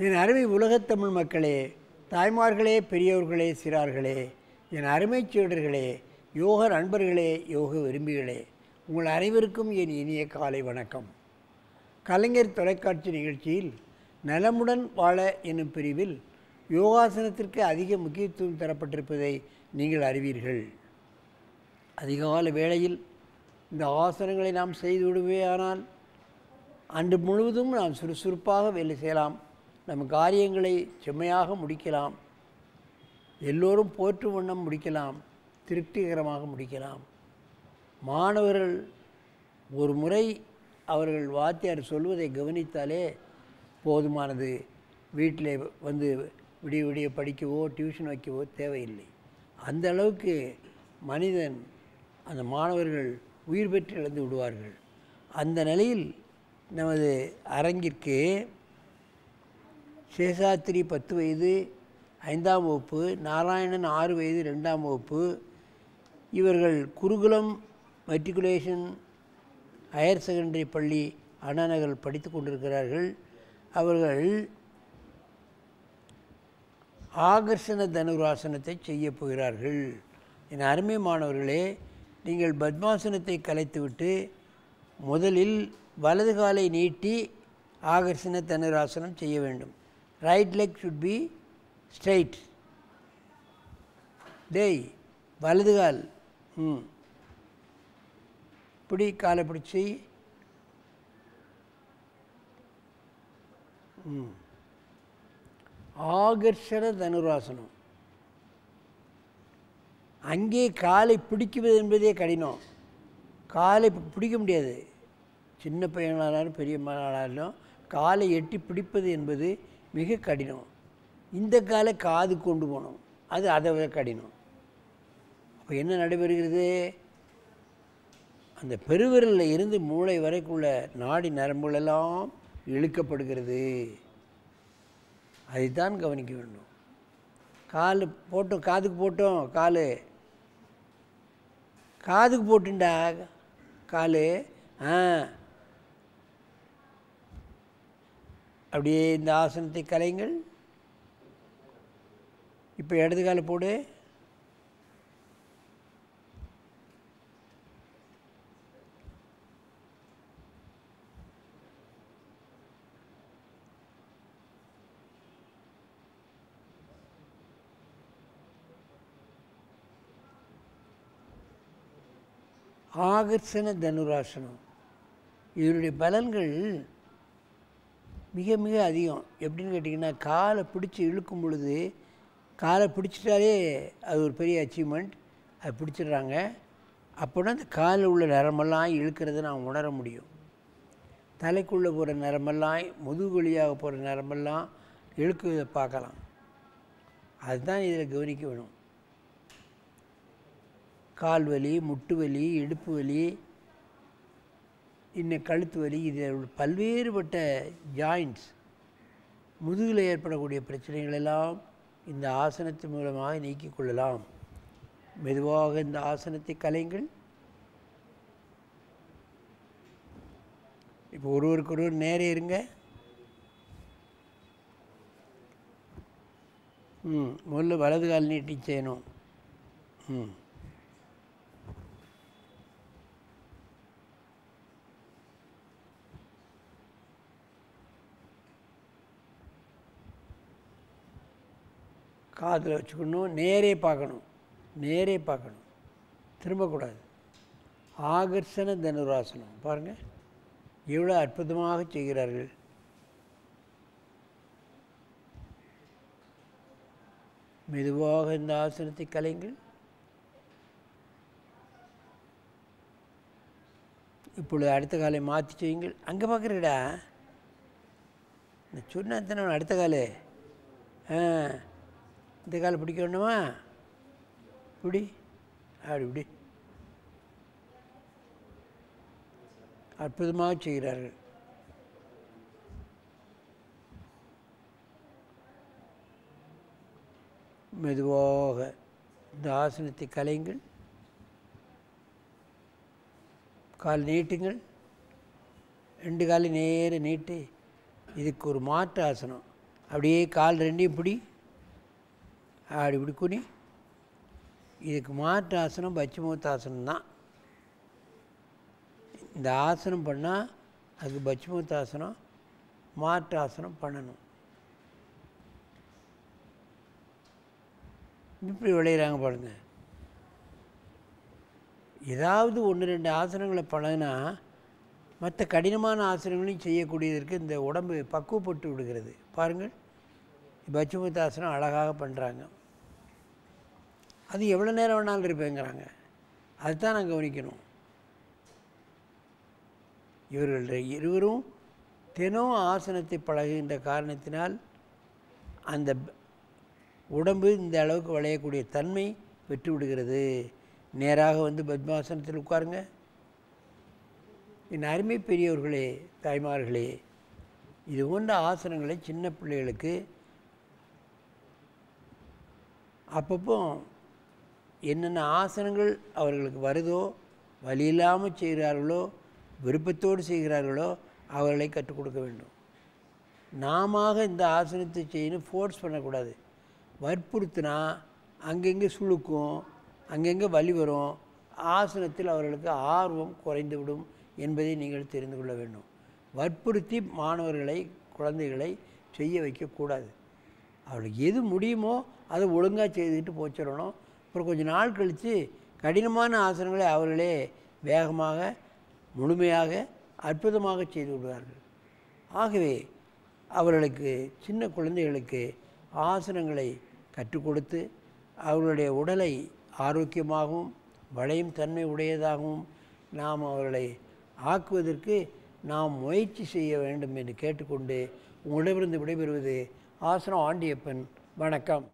என் அருமை உலகத்தமிழ் மக்களே, தாய்மார்களே, பெரியோர்களே, சிறார்களே, என் அருமை சீடர்களே, யோக நண்பர்களே, யோக விரும்பிகளே, உங்கள் அனைவருக்கும் என் இனிய காலை வணக்கம். கலைஞர் தொலைக்காட்சி நிகழ்ச்சியில் நலமுடன் வாழ என்னும் பிரிவில் யோகாசனத்திற்கு அதிக முக்கியத்துவம் தரப்பட்டிருப்பதை நீங்கள் அறிவீர்கள். அதிகால வேளையில் இந்த ஆசனங்களை நாம் செய்துவிடுவே ஆனால் அன்று முழுவதும் நாம் சுறுசுறுப்பாக வேலை செய்யலாம், நம் காரியங்களை செம்மையாக முடிக்கலாம், எல்லோரும் போற்றும் வண்ணம் முடிக்கலாம், திருப்திகரமாக முடிக்கலாம். மாணவர்கள் ஒரு முறை அவர்கள் வாத்தியார் சொல்வதை கவனித்தாலே போதுமானது. வீட்டில் வந்து விடிய விடிய படிக்கவோ டியூஷன் வைக்கவோ தேவையில்லை. அந்த அளவுக்கு மனிதன் அந்த மாணவர்கள் உயிர் பெற்று இழந்து விடுவார்கள். அந்த நிலையில் நமது அரங்கிற்கு சேஷாத்திரி 10 வயது 5ஆம் வகுப்பு, நாராயணன் 6 வயது 2ஆம் வகுப்பு, இவர்கள் குருகுலம் மெட்ரிகுலேஷன் ஹையர் செகண்டரி பள்ளி அண்ணாநகர் படித்து கொண்டிருக்கிறார்கள். அவர்கள் ஆகர்ஷண தனுராசனத்தை செய்ய போகிறார்கள். என் அருமை மாணவர்களே, நீங்கள் பத்மாசனத்தை கலைத்துவிட்டு முதலில் வலது காலை நீட்டி ஆகர்ஷண தனுராசனம் செய்ய வேண்டும். Right leg should be straight. டேய், வலது கால் இப்படி காலை பிடிச்சி ஆகர்ஷண தனுராசனம். அங்கே காலை பிடிக்குவது என்பதே கடினம். காலை பிடிக்க முடியாது. சின்ன பையனாலும் பெரிய மகனாலும் காலை எட்டி பிடிப்பது என்பது மிக கடினம். இந்த காலை காது கொண்டு போகணும், அது அதை விட கடினம். அப்போ என்ன நடைபெறுகிறது? அந்த பெருவிரலில் இருந்து மூளை வரைக்குள்ள நாடி நரம்புகளெல்லாம் இழுக்கப்படுகிறது. அதைத்தான் கவனிக்க வேண்டும். கால் போட்டோம், காதுக்கு போட்டோம், காதுக்கு போட்டுண்டா கால் அப்படியே இந்த ஆசனத்தை கலைங்கள். இப்போ இடது காலை போடு. ஆகர்ஷண தனுராசனம். இதனுடைய பலன்கள் மிக மிக அதிகம். எப்படின்னு கேட்டிங்கன்னா, காலை பிடிச்சி இழுக்கும் பொழுது காலை பிடிச்சிட்டாலே அது ஒரு பெரிய அச்சீவ்மெண்ட். அது பிடிச்சிடுறாங்க. அப்போனா அந்த காலில் உள்ள நரம்பெல்லாம் இழுக்கிறத நான் உணர முடியும். தலைக்குள்ளே போகிற நரம்பெல்லாம், முதுகு வழியாக போகிற நரம்பெல்லாம் இழுக்கிறத பார்க்கலாம். அதுதான் இதில் கவனிக்க வேணும். கால் வலி, முட்டு வலி, இடுப்பு வலி, இன்னும் கழுத்து வலி, இதில் பல்வேறுபட்ட ஜாயின்ட்ஸ், முதுகில் ஏற்படக்கூடிய பிரச்சனைகளெல்லாம் இந்த ஆசனத்தின் மூலமாக நீக்கிக் கொள்ளலாம். மெதுவாக இந்த ஆசனத்தை கலைங்கள். இப்போ ஒருவருக்கொருவர் நேரே இருங்க. முதல்ல வலது கால் நீட்டி செய்யணும். காதில் வச்சுக்கணும். நேரே பார்க்கணும், திரும்பக்கூடாது. ஆகர்ஷண தனுராசனம் பாருங்கள், எவ்வளோ அற்புதமாக செய்கிறார்கள். மெதுவாக இந்த ஆசனத்தை கலைங்கள். இப்பொழுது அடுத்த காலை மாற்றி செய்யுங்கள். அங்கே பார்க்குறீடா, நான் சொன்ன அடுத்த காலை இந்த காலை பிடிக்க வேண்டுமா? இப்படி இப்படி அற்புதமாக செய்கிறார்கள். மெதுவாக இந்த ஆசனத்தை கலைங்கள். கால் நீட்டுங்கள். 2 காலையும் நேர நீட்டி இதுக்கு ஒரு மாற்று ஆசனம். அப்படியே கால் ரெண்டையும் பிடி, அப்படி இப்படி குனி. இதுக்கு மாற்று ஆசனம் பச்சிமோத்தாசனம் தான். இந்த ஆசனம் பண்ணால் அதுக்கு பச்சிமோத்தாசனம் மாற்று ஆசனம் பண்ணணும். இப்படி விளையிறாங்க பாருங்க. ஏதாவது 1-2 ஆசனங்களை பழகினா மற்ற கடினமான ஆசனங்களையும் செய்யக்கூடியதற்கு இந்த உடம்பு பக்குவப்பட்டு விடுகிறது. பாருங்கள், பச்சிமோத்தாசனம் அழகாக பண்ணுறாங்க. அது எவ்வளோ நேரம் வேணாலும் இருப்பேங்கிறாங்க. அதுதான் நான் கவனிக்கணும். இவர்கள் இருவரும் தினம் ஆசனத்தை பழகுகின்ற காரணத்தினால் அந்த உடம்பு இந்த அளவுக்கு விளையக்கூடிய தன்மை பெற்று விடுகிறது. நேராக வந்து பத்மாசனத்தில் உட்காருங்க. என் அருமை பெரியவர்களே, தாய்மார்களே, இது போன்ற ஆசனங்களை சின்ன பிள்ளைகளுக்கு அப்பப்போ என்னென்ன ஆசனங்கள் அவர்களுக்கு வருதோ, வலி இல்லாமல் செய்கிறார்களோ, விருப்பத்தோடு செய்கிறார்களோ அவர்களை கற்றுக் கொடுக்க வேண்டும். நாம இந்த ஆசனத்தை செய்யணும் ஃபோர்ஸ் பண்ணக்கூடாது. வற்புறுத்தினா அங்கங்கே சுளுக்கும், அங்கங்கே வலி வரும். ஆசனத்தில் அவர்களுக்கு ஆர்வம் குறைந்துவிடும் என்பதை நீங்கள் தெரிந்து கொள்ள வேண்டும். வற்புறுத்தி மாணவர்களை, குழந்தைகளை செய்ய வைக்கக்கூடாது. அவளுக்கு எது முடியுமோ அதை ஒழுங்காக செய்துக்கிட்டு போச்சிடணும். அப்புறம் கொஞ்சம் நாள் கழித்து கடினமான ஆசனங்களை அவர்களே வேகமாக, முழுமையாக, அற்புதமாக செய்து விடுவார்கள். ஆகவே அவர்களுக்கு, சின்ன குழந்தைகளுக்கு ஆசனங்களை கற்றுக் கொடுத்து அவர்களுடைய உடலை ஆரோக்கியமாகவும் வளையும் தன்மை உடையதாகவும் நாம் அவர்களை ஆக்குவதற்கு நாம் முயற்சி செய்ய வேண்டும் என்று கேட்டுக்கொண்டு உங்களிடமிருந்து விடைபெறுவது ஆசனம் ஆண்டியப்பன். வணக்கம்.